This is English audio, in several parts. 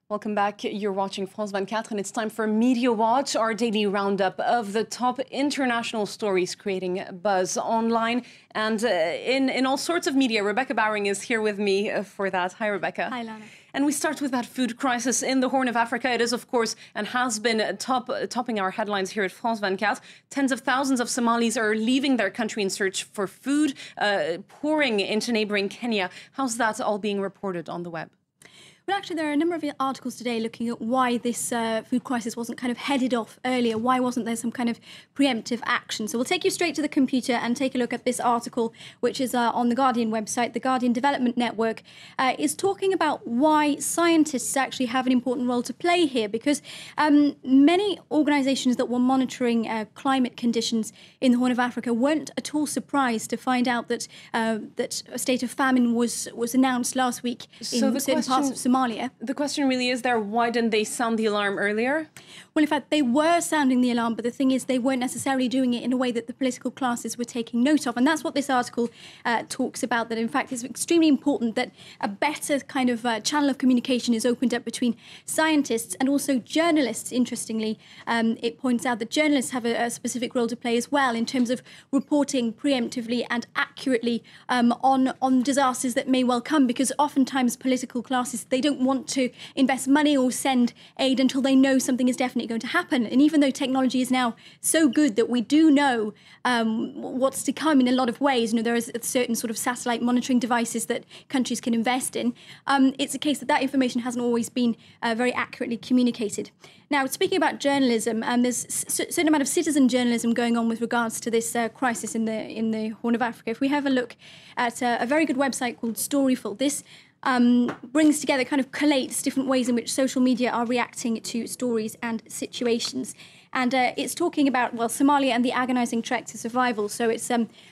Welcome back. You're watching France 24 and it's time for Media Watch, our daily roundup of the top international stories creating buzz online and in all sorts of media. Rebecca Bowring is here with me for that. Hi, Rebecca. Hi, Lana. And we start with that food crisis in the Horn of Africa. It is, of course, and has been topping our headlines here at France 24. Tens of thousands of Somalis are leaving their country in search for food, pouring into neighbouring Kenya. How's that all being reported on the web? Well, actually, there are a number of articles today looking at why this food crisis wasn't kind of headed off earlier. Why wasn't there some kind of preemptive action? So we'll take you straight to the computer and take a look at this article, which is on the Guardian website. The Guardian Development Network is talking about why scientists actually have an important role to play here, because many organisations that were monitoring climate conditions in the Horn of Africa weren't at all surprised to find out that that a state of famine was announced last week in certain parts of Somalia. The question really is there, why didn't they sound the alarm earlier? Well, in fact, they were sounding the alarm, but the thing is they weren't necessarily doing it in a way that the political classes were taking note of. And that's what this article talks about, that in fact it's extremely important that a better kind of channel of communication is opened up between scientists and also journalists. Interestingly, it points out that journalists have a specific role to play as well in terms of reporting preemptively and accurately on disasters that may well come, because oftentimes political classes, they don't want to invest money or send aid until they know something is definitely going to happen. And even though technology is now so good that we do know what's to come in a lot of ways, there is certain sort of satellite monitoring devices that countries can invest in, it's a case that information hasn't always been very accurately communicated. Now, speaking about journalism, there's a certain amount of citizen journalism going on with regards to this crisis in the Horn of Africa. If we have a look at a very good website called Storyful, this brings together, kind of collates different ways in which social media are reacting to stories and situations. And it's talking about, well, Somalia and the agonising trek to survival. So it's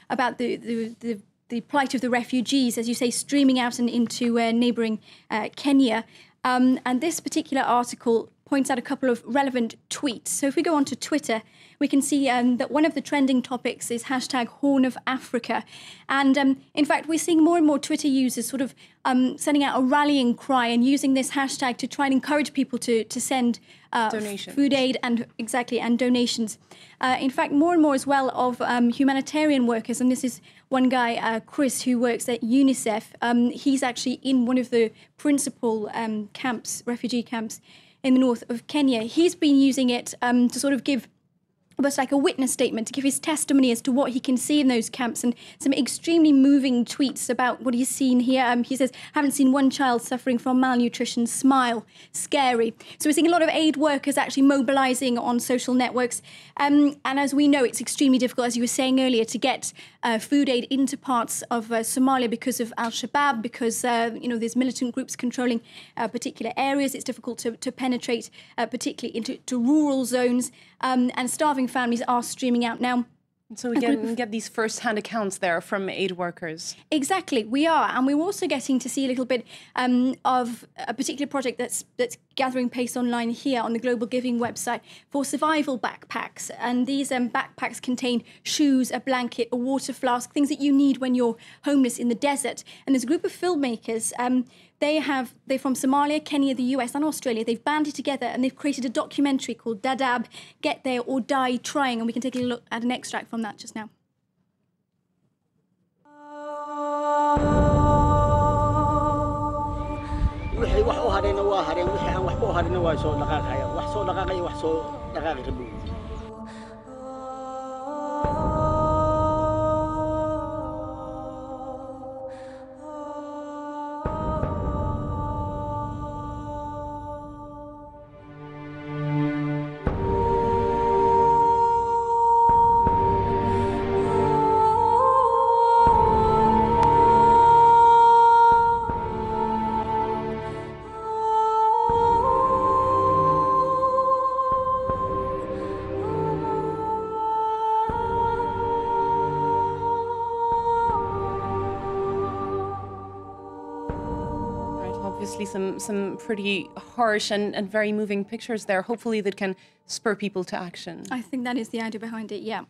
about the plight of the refugees, as you say, streaming out and into neighbouring Kenya. And this particular article points out a couple of relevant tweets. So if we go on to Twitter, we can see that one of the trending topics is hashtag Horn of Africa. And in fact, we're seeing more and more Twitter users sort of sending out a rallying cry and using this hashtag to try and encourage people to send food aid and donations. In fact, more and more as well of humanitarian workers. And this is one guy, Chris, who works at UNICEF. He's actually in one of the principal refugee camps in the north of Kenya. He's been using it to sort of give almost like a witness statement, to give his testimony as to what he can see in those camps, and some extremely moving tweets about what he's seen here. He says, haven't seen one child suffering from malnutrition, smile, scary. So we're seeing a lot of aid workers actually mobilising on social networks. And as we know, it's extremely difficult, as you were saying earlier, to get food aid into parts of Somalia because of Al-Shabaab, because there's militant groups controlling particular areas. It's difficult to penetrate, particularly into rural zones, and starving families are streaming out now. So we get these first-hand accounts there from aid workers. Exactly, we are. And we're also getting to see a little bit of a particular project that's gathering pace online here on the Global Giving website for survival backpacks. And these backpacks contain shoes, a blanket, a water flask, things that you need when you're homeless in the desert. And there's a group of filmmakers. They're from Somalia, Kenya, the US and Australia. They've banded together and they've created a documentary called Dadaab, Get There or Die Trying. And we can take a look at an extract from that just now. some pretty harsh and very moving pictures there. Hopefully that can spur people to action. I think that is the idea behind it, yeah.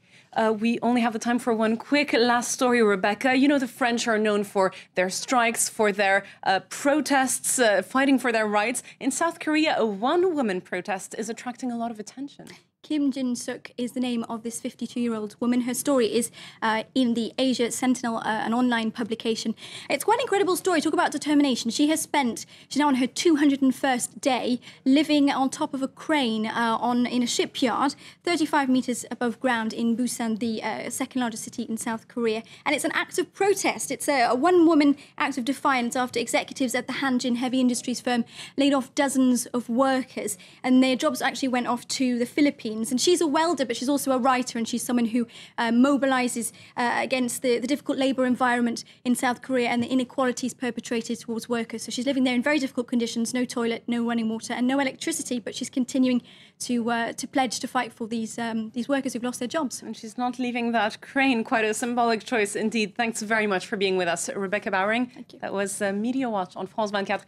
We only have the time for one quick last story, Rebecca. You know, the French are known for their strikes, for their protests, fighting for their rights. In South Korea, a one-woman protest is attracting a lot of attention. Kim Jin-suk is the name of this 52-year-old woman. Her story is in the Asia Sentinel, an online publication. It's quite an incredible story. Talk about determination. She's now on her 201st day, living on top of a crane in a shipyard, 35 meters above ground in Busan, the second largest city in South Korea. And it's an act of protest. It's a one-woman act of defiance after executives at the Hanjin heavy industries firm laid off dozens of workers, and their jobs actually went off to the Philippines. And she's a welder, but she's also a writer, and she's someone who mobilizes against the difficult labor environment in South Korea and the inequalities perpetrated towards workers. So she's living there in very difficult conditions, no toilet, no running water, and no electricity, but she's continuing to pledge to fight for these workers who've lost their jobs. And she's not leaving that crane. Quite a symbolic choice indeed. Thanks very much for being with us, Rebecca Bowering. Thank you. That was Media Watch on France 24.